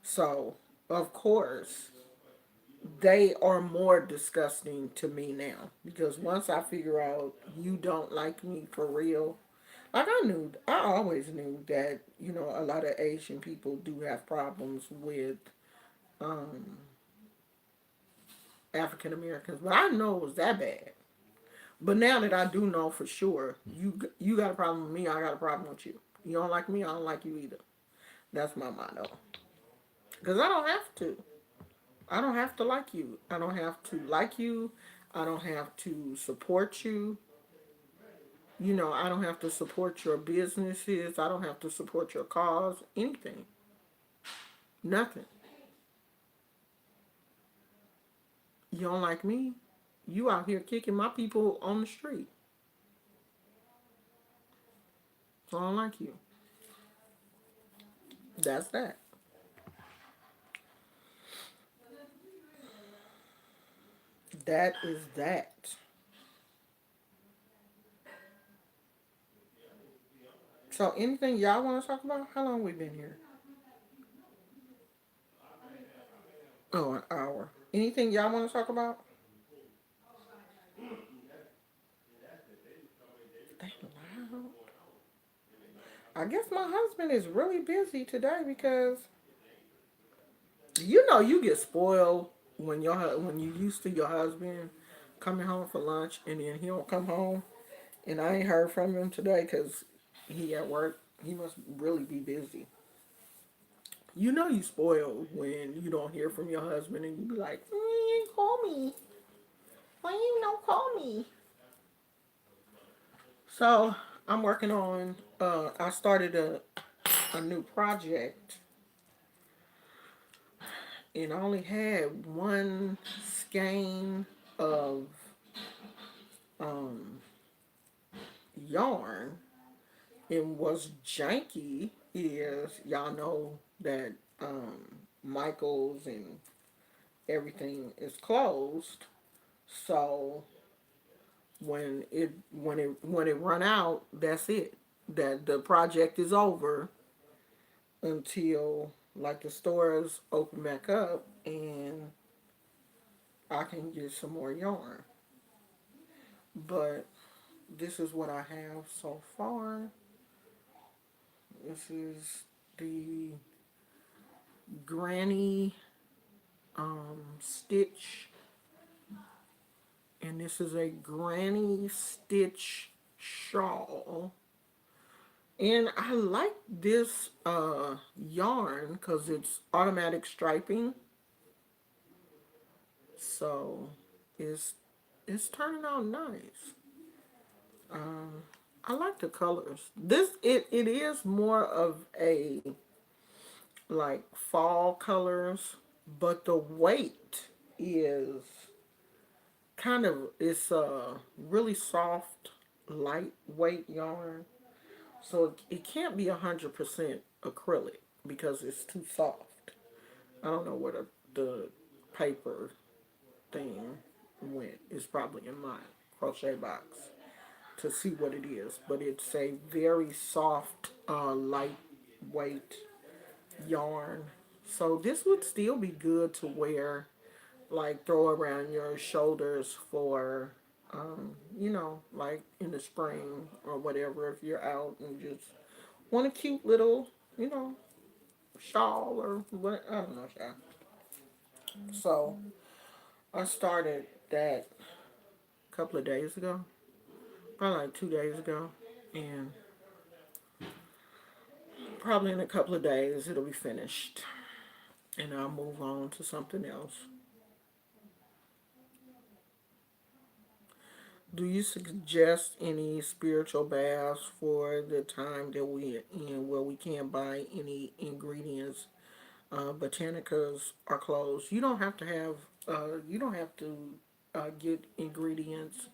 So, of course, they are more disgusting to me now because once I figure out you don't like me for real, like I always knew that a lot of Asian people do have problems with um, African Americans, but I know it was that bad. But now that I do know for sure, you got a problem with me, I got a problem with you. You don't like me, I don't like you either. That's my motto. Because I don't have to. I don't have to like you. I don't have to like you. I don't have to support you. I don't have to support your businesses. I don't have to support your cause. Anything. Nothing. You don't like me? You out here kicking my people on the street. So I don't like you. That's that. That is that. So anything y'all want to talk about? How long we been here? Oh, an hour. Anything y'all want to talk about? They loud. I guess my husband is really busy today because you know you get spoiled when when you used to your husband coming home for lunch and then he don't come home, and I ain't heard from him today because he at work. He must really be busy. You know you spoiled when you don't hear from your husband and you be like, you ain't call me. Why you don't call me? So I'm working on. I started a new project, and I only had one skein of um, yarn. And what's janky is y'all know that Michaels and everything is closed. So when it run out, that's it. That the project is over until like the stores open back up and I can get some more yarn. But this is what I have so far. This is the Granny Stitch, and this is a Granny Stitch shawl. And I like this yarn because it's automatic striping, so it's it's turning out nice. Um, I like the colors. It is more of a like fall colors, but the weight is kind of it's a really soft, lightweight yarn. So it can't be 100% acrylic because it's too soft. I don't know where the paper thing went. It's probably in my crochet box to see what it is, but it's a very soft, lightweight yarn. So this would still be good to wear, like throw around your shoulders for, like in the spring or whatever if you're out and just want a cute little, shawl or what, I don't know, shawl. So I started that a couple of days ago, probably like 2 days ago, and probably in a couple of days it'll be finished and I'll move on to something else. Do you suggest any spiritual baths for the time that we're in where we can't buy any ingredients? Botanicas are closed. You don't have to get ingredients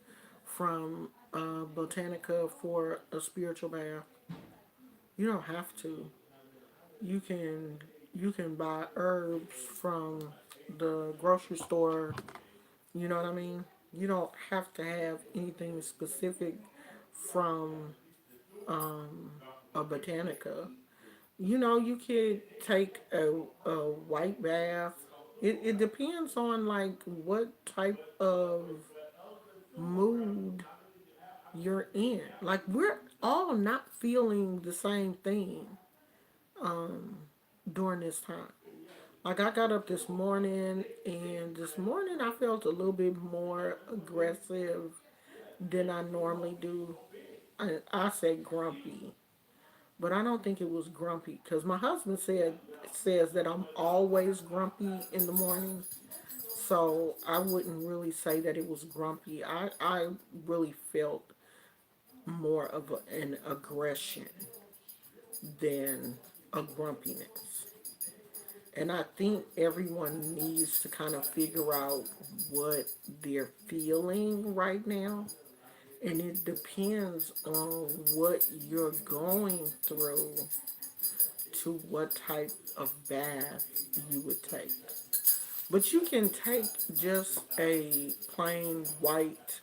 from Botanica for a spiritual bath. You don't have to. You can you can buy herbs from the grocery store. You know what I mean? You don't have to have anything specific from a Botanica. You could take a white bath. It depends on like what type of mood you're in. Like we're all not feeling the same thing during this time. Like I got up this morning and this morning I felt a little bit more aggressive than I normally do. I say grumpy, but I don't think it was grumpy because my husband says that I'm always grumpy in the morning. So I wouldn't really say that it was grumpy. I really felt more of an aggression than a grumpiness. And I think everyone needs to kind of figure out what they're feeling right now. And it depends on what you're going through to what type of bath you would take. But you can take just a plain white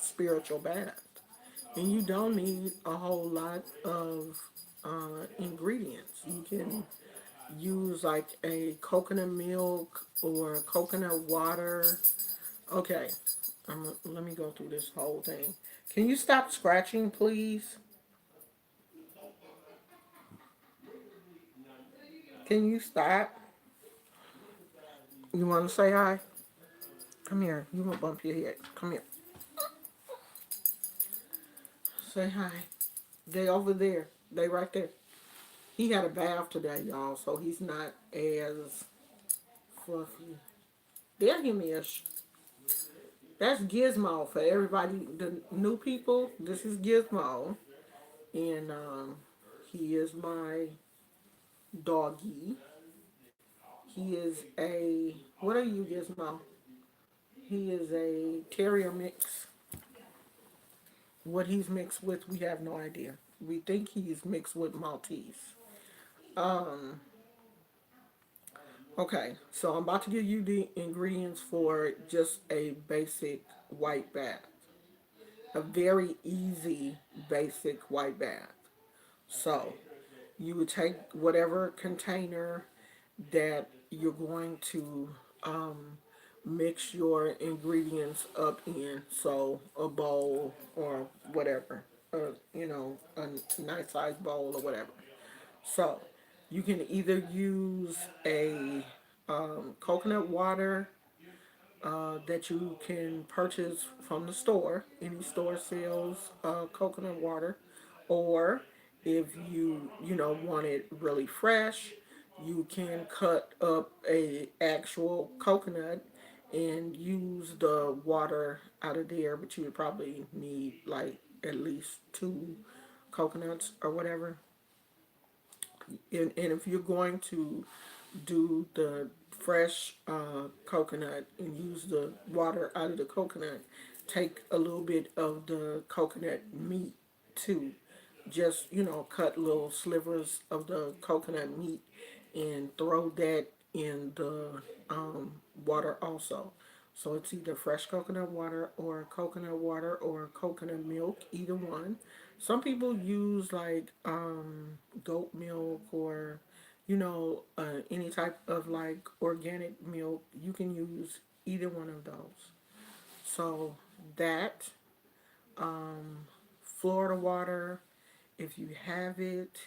spiritual bath. And you don't need a whole lot of ingredients. You can use like a coconut milk or coconut water. Okay, let me go through this whole thing. Can you stop scratching, please? Can you stop? You want to say hi? Come here. You won't bump your head. Come here. Say hi. They over there. They right there. He had a bath today, y'all, so he's not as fluffy. There he is. That's Gizmo for everybody, the new people. This is Gizmo, and he is my doggy. He is a what are you, Gizmo? He is a terrier mix. What he's mixed with, we have no idea. We think he's mixed with Maltese. Um, okay, so I'm about to give you the ingredients for just a basic white bath. A very easy basic white bath. So, you would take whatever container that you're going to mix your ingredients up in. So, a bowl or whatever, a nice sized bowl or whatever. So, you can either use a coconut water that you can purchase from the store. Any store sells coconut water, or if you want it really fresh, you can cut up a actual coconut and use the water out of there. But you would probably need like at least two coconuts or whatever. And if you're going to do the fresh coconut and use the water out of the coconut, take a little bit of the coconut meat too. Just, cut little slivers of the coconut meat and throw that in the water also. So it's either fresh coconut water or coconut milk, either one. Some people use like goat milk or any type of like organic milk. You can use either one of those. So that Florida water, if you have it.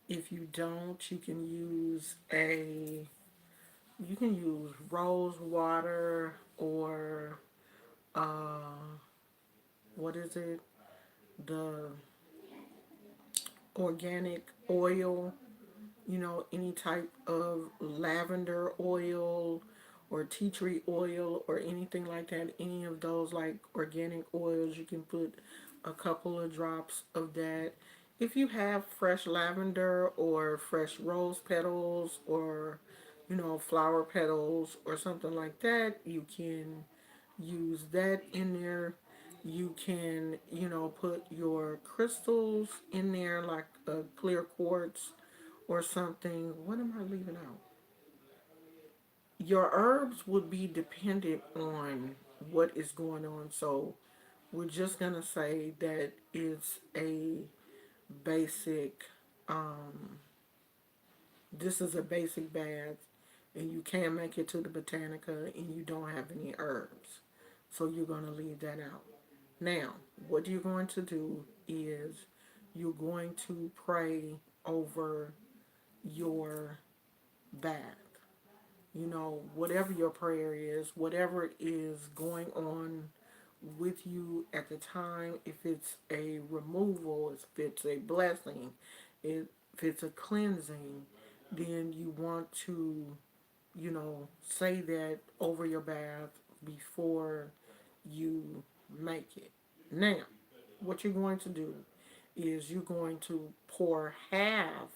If you don't, you can use rose water or what is it? The organic oil, any type of lavender oil or tea tree oil or anything like that. Any of those like organic oils, you can put a couple of drops of that. If you have fresh lavender or fresh rose petals or flower petals or something like that, you can use that in there. You can, put your crystals in there like a clear quartz or something. What am I leaving out? Your herbs would be dependent on what is going on. So we're just going to say that it's a basic, this is a basic bath and you can't make it to the Botanica and you don't have any herbs. So you're going to leave that out. Now, what you're going to do is you're going to pray over your bath. Whatever your prayer is, whatever is going on with you at the time, if it's a removal, if it's a blessing, if it's a cleansing, then you want to, say that over your bath before you make it. Now, what you're going to do is you're going to pour half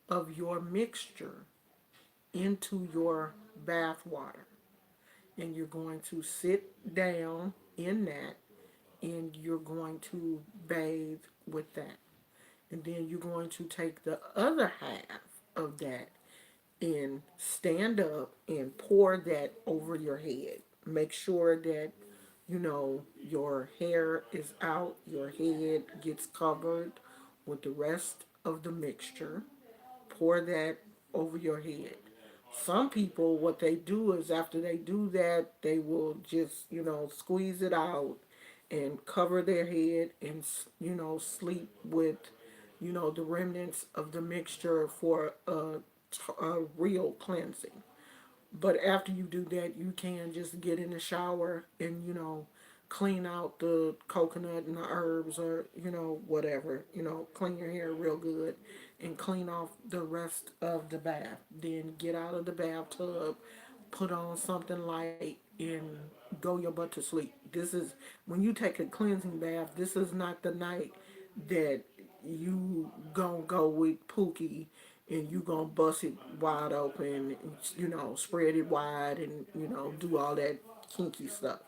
of your mixture into your bath water. And you're going to sit down in that and you're going to bathe with that. And then you're going to take the other half of that and stand up and pour that over your head. Make sure that your hair is out, your head gets covered with the rest of the mixture. Pour that over your head. Some people, what they do is after they do that, they will just, squeeze it out and cover their head and, sleep with, the remnants of the mixture for a real cleansing. But after you do that, you can just get in the shower and, clean out the coconut and the herbs or, whatever, clean your hair real good and clean off the rest of the bath. Then get out of the bathtub, put on something light, and go your butt to sleep. This is when you take a cleansing bath, this is not the night that you gonna go with Pookie and you gonna bust it wide open, and, spread it wide and, do all that kinky stuff.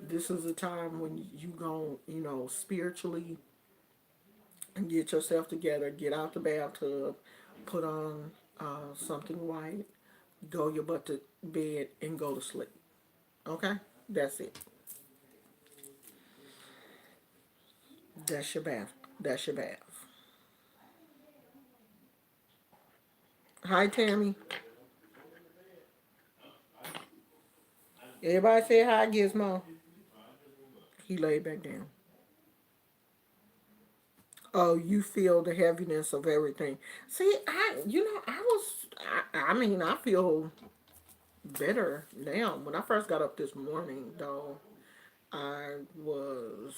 This is a time when you gonna, spiritually get yourself together, get out the bathtub, put on something white, go your butt to bed and go to sleep. Okay? That's it. That's your bath. That's your bath. Hi, Tammy. Everybody say hi, Gizmo. He laid back down. Oh, you feel the heaviness of everything. See, I mean, I feel better now. When I first got up this morning, though, I was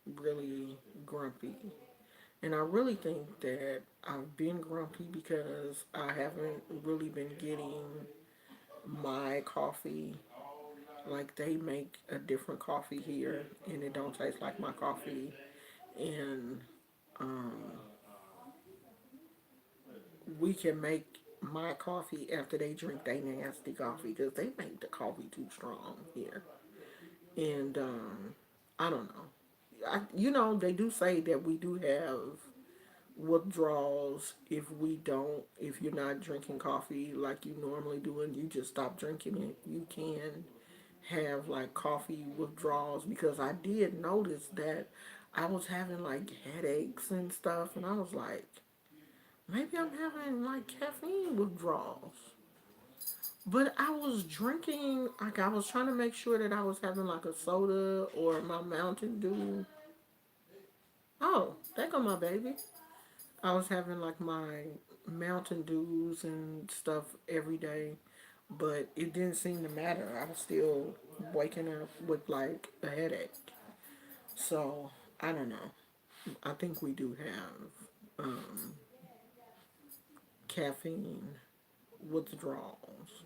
really grumpy. And I really think that I've been grumpy because I haven't really been getting my coffee. Like, they make a different coffee here, and it don't taste like my coffee. And um, we can make my coffee after they drink their nasty coffee because they make the coffee too strong here. And I don't know. They do say that we do have withdrawals if you're not drinking coffee like you normally do and you just stop drinking it. You can have like coffee withdrawals because I did notice that I was having like headaches and stuff, and I was like, maybe I'm having like caffeine withdrawals. But I was drinking, like I was trying to make sure that I was having like a soda or my Mountain Dew. Oh, there go my baby. I was having like my Mountain Dews and stuff every day, but it didn't seem to matter. I was still waking up with like a headache. So I don't know. I think we do have caffeine withdrawals,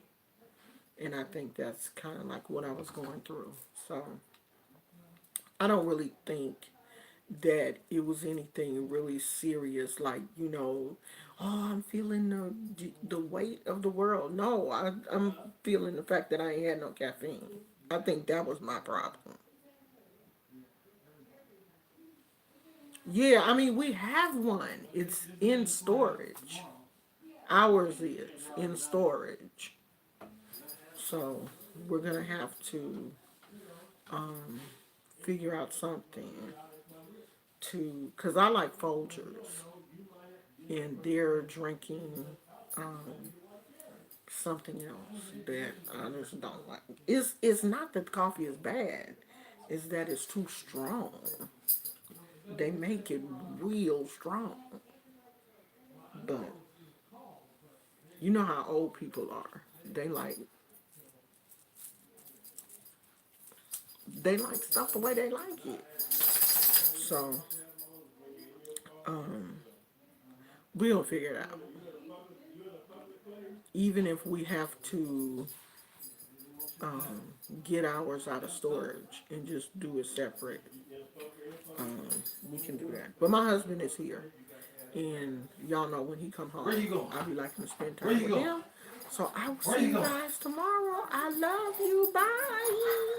and I think that's kind of like what I was going through. So I don't really think that it was anything really serious, like oh, I'm feeling the weight of the world. No, I'm feeling the fact that I ain't had no caffeine. I think that was my problem. Yeah, I mean we have one. It's in storage. Ours is in storage. So we're gonna have to um, figure out something cause I like Folgers, and they're drinking um, something else that I just don't like. It's not that coffee is bad. It's that it's too strong. They make it real strong. But you know how old people are. They like stuff the way they like it. So um, we'll figure it out. Even if we have to um, get ours out of storage and just do it separate, um, we can do that. But my husband is here, And y'all know when he come home, Where you going? I'll be liking to spend Where time you with going? him. So I will Where see you you going? guys tomorrow. I love you. Bye.